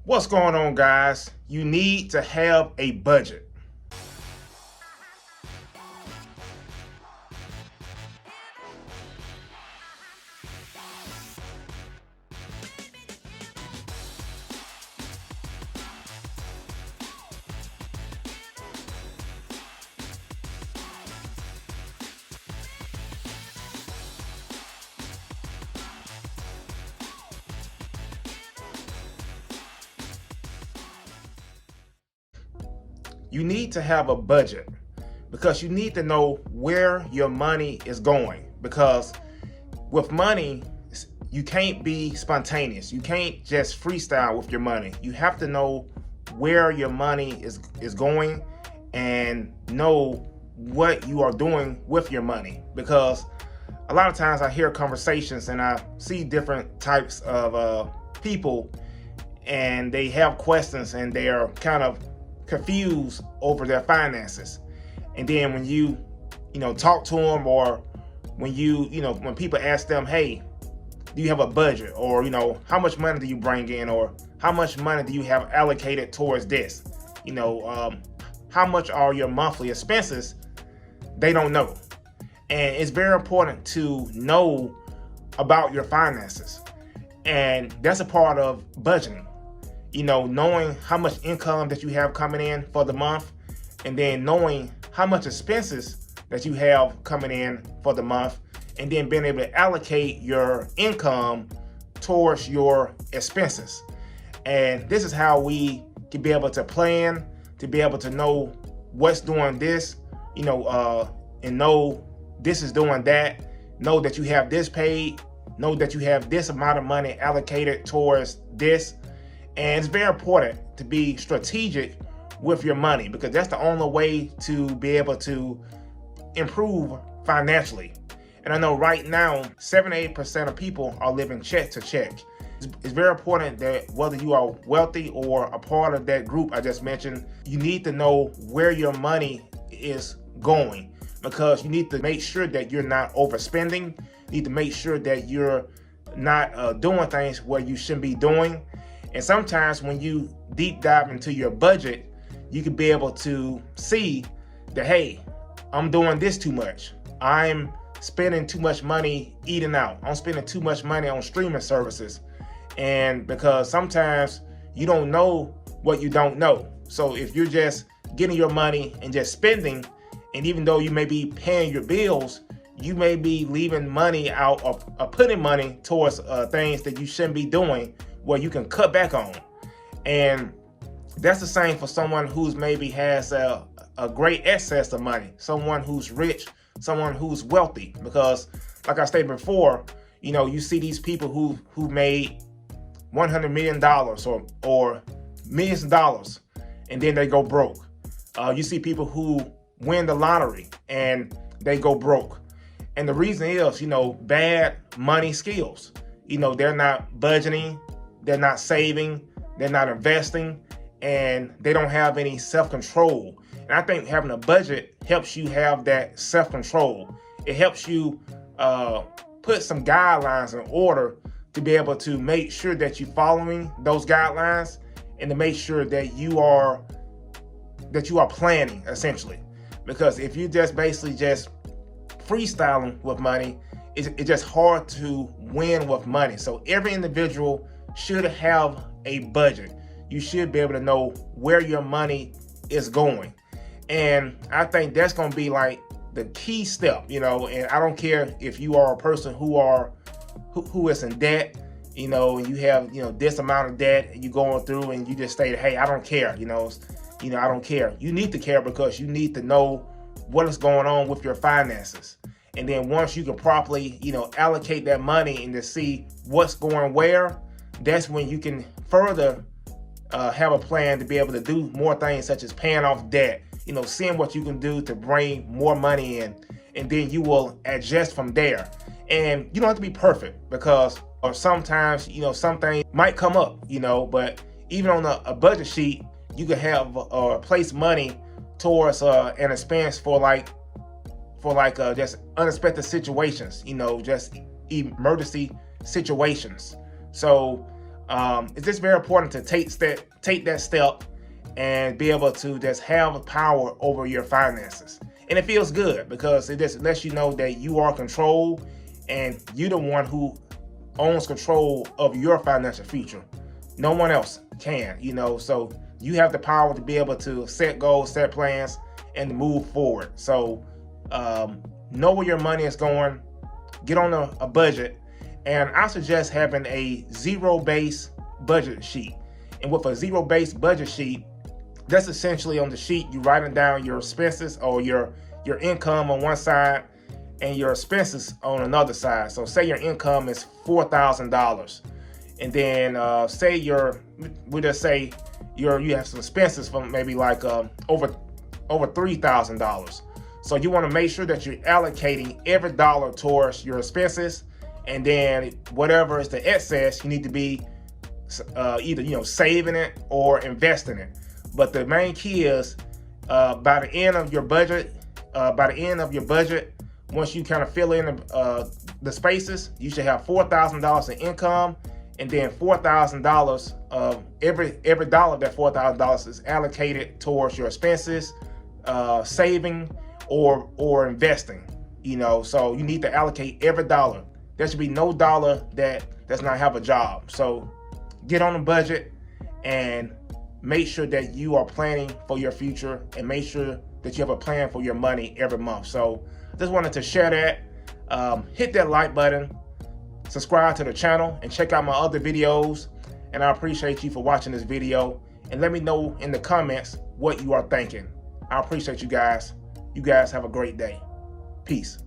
What's going on, guys? You need to have a budget. You need to have a budget because you need to know where your money is going. Because with money, you can't be spontaneous. You can't just freestyle with your money. You have to know where your money is going and know what you are doing with your money. Because a lot of times I hear conversations and I see different types of people, and they have questions and they are kind of confused over their finances. And then when you talk to them, or when when people ask them, hey, do you have a budget, or how much money do you bring in, or how much money do you have allocated towards this, how much are your monthly expenses, they don't know. And it's very important to know about your finances, and that's a part of budgeting. Knowing how much income that you have coming in for the month, and then knowing how much expenses that you have coming in for the month, and then being able to allocate your income towards your expenses. And this is how we can be able to plan, to be able to know what's doing this, and know this is doing that, know that you have this paid, know that you have this amount of money allocated towards this. And it's very important to be strategic with your money, because that's the only way to be able to improve financially. And I know right now, 78% of people are living check to check. It's very important that whether you are wealthy or a part of that group I just mentioned, you need to know where your money is going, because you need to make sure that you're not overspending. You need to make sure that you're not doing things where you shouldn't be doing. And sometimes when you deep dive into your budget, you can be able to see that, hey, I'm doing this too much. I'm spending too much money eating out. I'm spending too much money on streaming services. And because sometimes you don't know what you don't know. So if you're just getting your money and just spending, and even though you may be paying your bills, you may be leaving money out, or putting money towards things that you shouldn't be doing, where you can cut back on. And that's the same for someone who's maybe has a great excess of money, someone who's rich, someone who's wealthy. Because like I stated before, you see these people who made $100 million or millions of dollars, and then they go broke. You see people who win the lottery and they go broke. And the reason is, bad money skills. They're not budgeting, they're not saving, they're not investing, and they don't have any self-control. And I think having a budget helps you have that self-control. It helps you put some guidelines in order to be able to make sure that you're following those guidelines, and to make sure that you are planning, essentially. Because if you just basically just freestyling with money, it's just hard to win with money. So every individual should have a budget. You should be able to know where your money is going. And I think that's going to be like the key step, and I don't care if you are a person who is in debt, and you have, this amount of debt, and you're going through and you just say, hey, I don't care, I don't care. You need to care, because you need to know what is going on with your finances. And then once you can properly, allocate that money and to see what's going where, that's when you can further have a plan to be able to do more things, such as paying off debt, seeing what you can do to bring more money in, and then you will adjust from there. And you don't have to be perfect, because or sometimes, some things might come up, but even on a budget sheet, you can have place money towards an expense for just unexpected situations, just emergency situations. So It's just very important to take that step and be able to just have power over your finances. And it feels good because it just lets you know that you are controlled and you're the one who owns control of your financial future. No one else can, you know, so you have the power to be able to set goals, set plans, and move forward. So know where your money is going, get on a budget, and I suggest having a zero-based budget sheet. And with a zero-based budget sheet, that's essentially on the sheet you writing down your expenses or your income on one side and your expenses on another side. So say your income is $4,000, and then say you have some expenses from maybe like over $3,000. So you want to make sure that you're allocating every dollar towards your expenses, and then whatever is the excess, you need to be either saving it or investing it. But the main key is by the end of your budget, once you kind of fill in the spaces, you should have $4,000 in income, and then $4,000 of every dollar that $4,000 is allocated towards your expenses, saving or investing. So you need to allocate every dollar. There should be no dollar that does not have a job. So get on a budget and make sure that you are planning for your future, and make sure that you have a plan for your money every month. So just wanted to share that. Hit that like button, subscribe to the channel, and check out my other videos. And I appreciate you for watching this video, and let me know in the comments what you are thinking. I appreciate you guys. You guys have a great day. Peace.